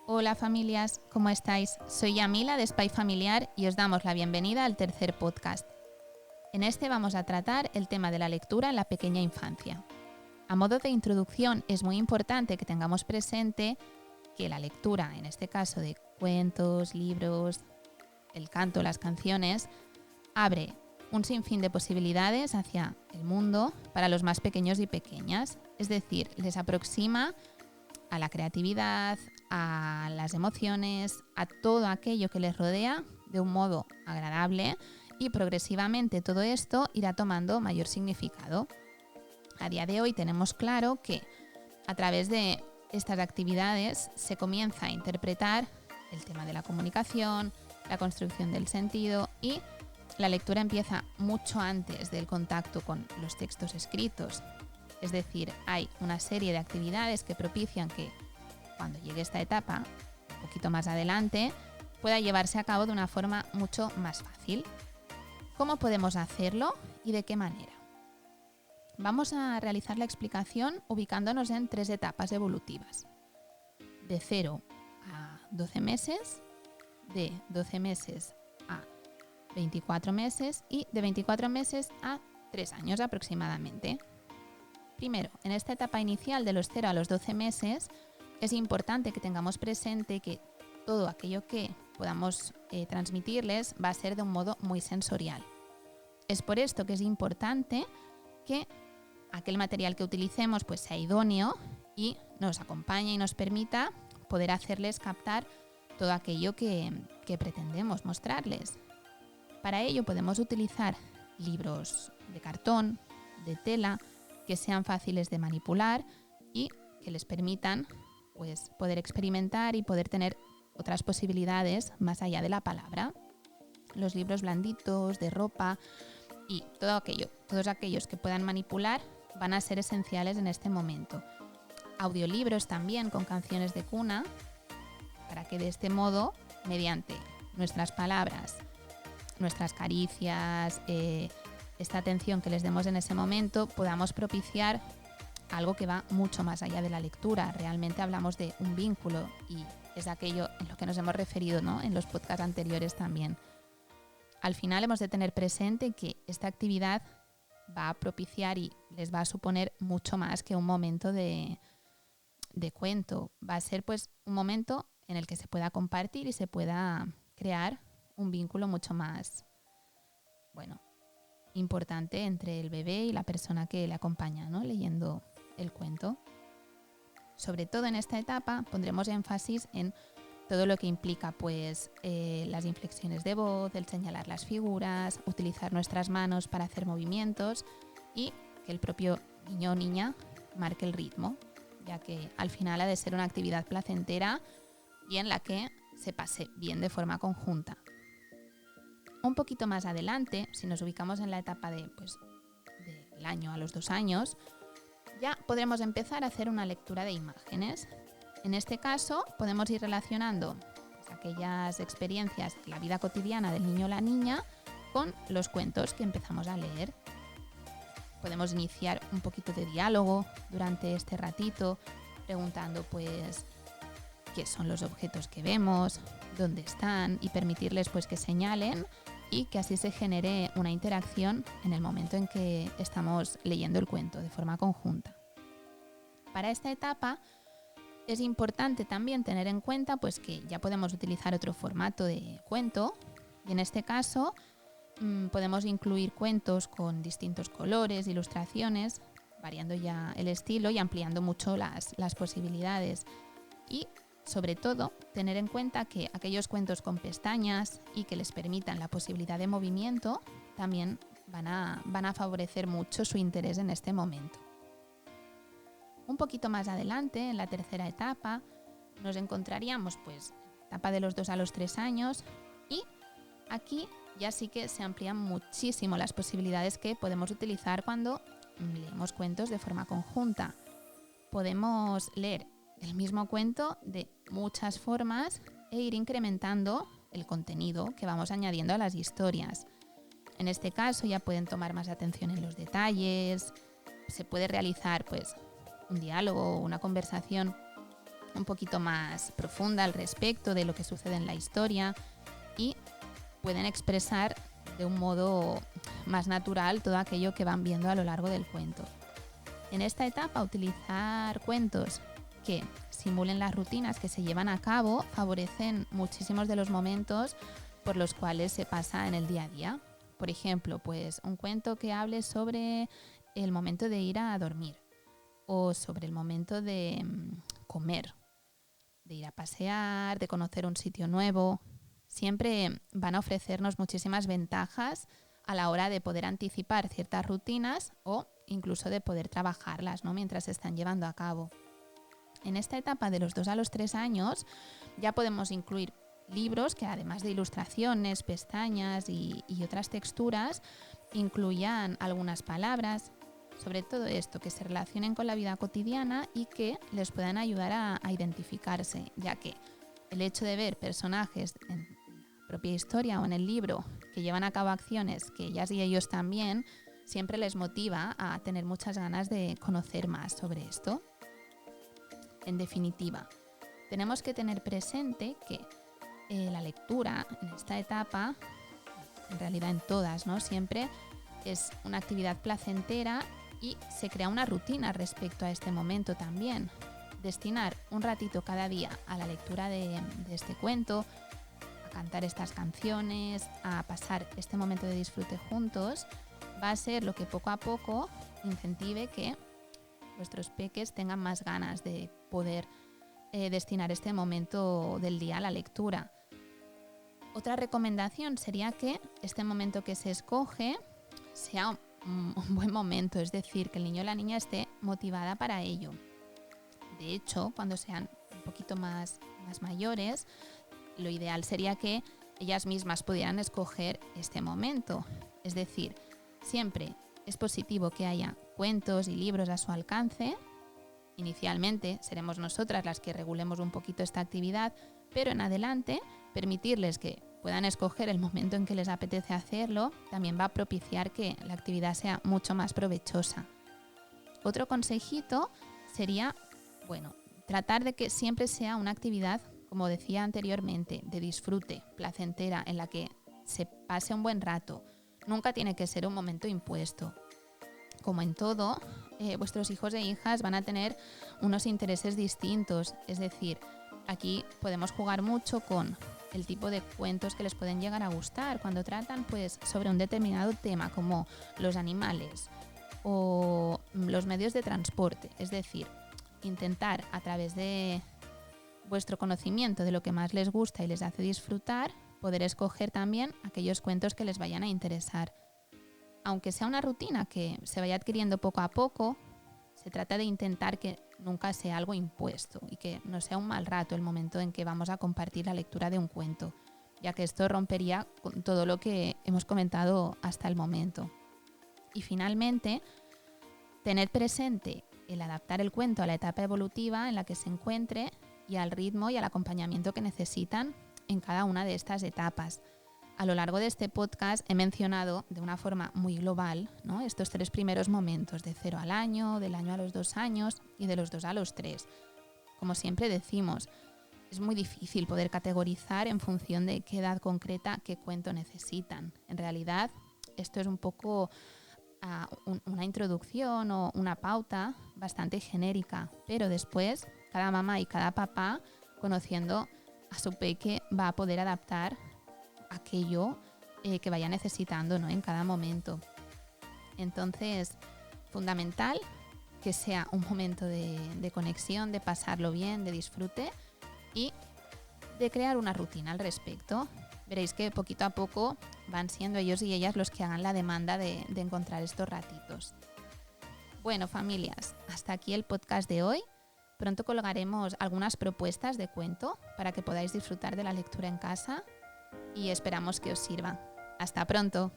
Hola familias, ¿cómo estáis? Soy Yamila de Spy Familiar y os damos la bienvenida al tercer podcast. En este vamos a tratar el tema de la lectura en la pequeña infancia. A modo de introducción es muy importante que tengamos presente que la lectura, en este caso de cuentos, libros, el canto, las canciones, abre un sinfín de posibilidades hacia el mundo para los más pequeños y pequeñas. Es decir, les aproxima a la creatividad, a las emociones, a todo aquello que les rodea de un modo agradable y progresivamente todo esto irá tomando mayor significado. A día de hoy tenemos claro que a través de estas actividades se comienza a interpretar el tema de la comunicación, la construcción del sentido y la lectura empieza mucho antes del contacto con los textos escritos. Es decir, hay una serie de actividades que propician que cuando llegue esta etapa, un poquito más adelante, pueda llevarse a cabo de una forma mucho más fácil. ¿Cómo podemos hacerlo y de qué manera? Vamos a realizar la explicación ubicándonos en 3 etapas evolutivas. De 0 a 12 meses, de 12 meses a 24 meses y de 24 meses a 3 años aproximadamente. Primero, en esta etapa inicial de los 0 a los 12 meses, es importante que tengamos presente que todo aquello que podamos transmitirles va a ser de un modo muy sensorial. Es por esto que es importante que aquel material que utilicemos pues sea idóneo y nos acompañe y nos permita poder hacerles captar todo aquello que pretendemos mostrarles. Para ello podemos utilizar libros de cartón, de tela, que sean fáciles de manipular y que les permitan pues, poder experimentar y poder tener otras posibilidades más allá de la palabra. Los libros blanditos, de ropa y todos aquellos que puedan manipular van a ser esenciales en este momento. Audiolibros también con canciones de cuna, para que de este modo, mediante nuestras palabras, nuestras caricias, esta atención que les demos en ese momento, podamos propiciar algo que va mucho más allá de la lectura. Realmente hablamos de un vínculo y es aquello en lo que nos hemos referido, ¿no?, en los podcasts anteriores también. Al final hemos de tener presente que esta actividad va a propiciar y les va a suponer mucho más que un momento de cuento. Va a ser pues un momento en el que se pueda compartir y se pueda crear un vínculo mucho más, importante entre el bebé y la persona que le acompaña, ¿no?, leyendo el cuento. Sobre todo en esta etapa pondremos énfasis en todo lo que implica pues las inflexiones de voz, el señalar las figuras, utilizar nuestras manos para hacer movimientos y que el propio niño o niña marque el ritmo, ya que al final ha de ser una actividad placentera y en la que se pase bien de forma conjunta. Un poquito más adelante, si nos ubicamos en la etapa del año a los 2 años, ya podremos empezar a hacer una lectura de imágenes. En este caso podemos ir relacionando aquellas experiencias de la vida cotidiana del niño o la niña con los cuentos que empezamos a leer. Podemos iniciar un poquito de diálogo durante este ratito, preguntando pues qué son los objetos que vemos, dónde están y permitirles pues que señalen y que así se genere una interacción en el momento en que estamos leyendo el cuento de forma conjunta. Para esta etapa es importante también tener en cuenta pues que ya podemos utilizar otro formato de cuento y en este caso podemos incluir cuentos con distintos colores, ilustraciones, variando ya el estilo y ampliando mucho las posibilidades. Y sobre todo, tener en cuenta que aquellos cuentos con pestañas y que les permitan la posibilidad de movimiento también van a favorecer mucho su interés en este momento. Un poquito más adelante, en la tercera etapa, nos encontraríamos pues en la etapa de los 2 a los 3 años y aquí ya sí que se amplían muchísimo las posibilidades que podemos utilizar cuando leemos cuentos de forma conjunta. Podemos leer el mismo cuento de muchas formas e ir incrementando el contenido que vamos añadiendo a las historias. En este caso ya pueden tomar más atención en los detalles, se puede realizar pues un diálogo o una conversación un poquito más profunda al respecto de lo que sucede en la historia y pueden expresar de un modo más natural todo aquello que van viendo a lo largo del cuento. En esta etapa, utilizar cuentos que simulen las rutinas que se llevan a cabo favorecen muchísimos de los momentos por los cuales se pasa en el día a día. Por ejemplo, pues un cuento que hable sobre el momento de ir a dormir o sobre el momento de comer, de ir a pasear, de conocer un sitio nuevo. Siempre van a ofrecernos muchísimas ventajas a la hora de poder anticipar ciertas rutinas o incluso de poder trabajarlas, ¿no?, mientras se están llevando a cabo. En esta etapa de los 2 a los 3 años ya podemos incluir libros que, además de ilustraciones, pestañas y otras texturas, incluyan algunas palabras, sobre todo esto, que se relacionen con la vida cotidiana y que les puedan ayudar a identificarse, ya que el hecho de ver personajes en la propia historia o en el libro que llevan a cabo acciones que ellas y ellos también, siempre les motiva a tener muchas ganas de conocer más sobre esto. En definitiva, tenemos que tener presente que la lectura en esta etapa, en realidad en todas, ¿no?, siempre es una actividad placentera y se crea una rutina respecto a este momento también. Destinar un ratito cada día a la lectura de este cuento, a cantar estas canciones, a pasar este momento de disfrute juntos, va a ser lo que poco a poco incentive que vuestros peques tengan más ganas de poder destinar este momento del día a la lectura. Otra recomendación sería que este momento que se escoge sea un buen momento, es decir, que el niño o la niña esté motivada para ello. De hecho, cuando sean un poquito más mayores, lo ideal sería que ellas mismas pudieran escoger este momento. Es decir, siempre es positivo que haya cuentos y libros a su alcance. Inicialmente seremos nosotras las que regulemos un poquito esta actividad, pero en adelante permitirles que puedan escoger el momento en que les apetece hacerlo también va a propiciar que la actividad sea mucho más provechosa. Otro consejito sería, tratar de que siempre sea una actividad, como decía anteriormente, de disfrute, placentera, en la que se pase un buen rato. Nunca tiene que ser un momento impuesto. Como en todo, vuestros hijos e hijas van a tener unos intereses distintos, es decir, aquí podemos jugar mucho con el tipo de cuentos que les pueden llegar a gustar cuando tratan pues sobre un determinado tema como los animales o los medios de transporte. Es decir, intentar a través de vuestro conocimiento de lo que más les gusta y les hace disfrutar, poder escoger también aquellos cuentos que les vayan a interesar. Aunque sea una rutina que se vaya adquiriendo poco a poco, se trata de intentar que nunca sea algo impuesto y que no sea un mal rato el momento en que vamos a compartir la lectura de un cuento, ya que esto rompería con todo lo que hemos comentado hasta el momento. Y finalmente, tener presente el adaptar el cuento a la etapa evolutiva en la que se encuentre y al ritmo y al acompañamiento que necesitan en cada una de estas etapas. A lo largo de este podcast he mencionado de una forma muy global, ¿no?, estos 3 primeros momentos, de 0 al año, del año a los 2 años y de los 2 a los 3. Como siempre decimos, es muy difícil poder categorizar en función de qué edad concreta qué cuento necesitan. En realidad, esto es un poco una introducción o una pauta bastante genérica, pero después cada mamá y cada papá, conociendo a su peque, va a poder adaptar aquello que vaya necesitando, ¿no?, en cada momento. Entonces, fundamental que sea un momento de conexión, de pasarlo bien, de disfrute y de crear una rutina al respecto. Veréis que poquito a poco van siendo ellos y ellas los que hagan la demanda de encontrar estos ratitos. Bueno, familias, hasta aquí el podcast de hoy. Pronto colgaremos algunas propuestas de cuento para que podáis disfrutar de la lectura en casa y esperamos que os sirva. ¡Hasta pronto!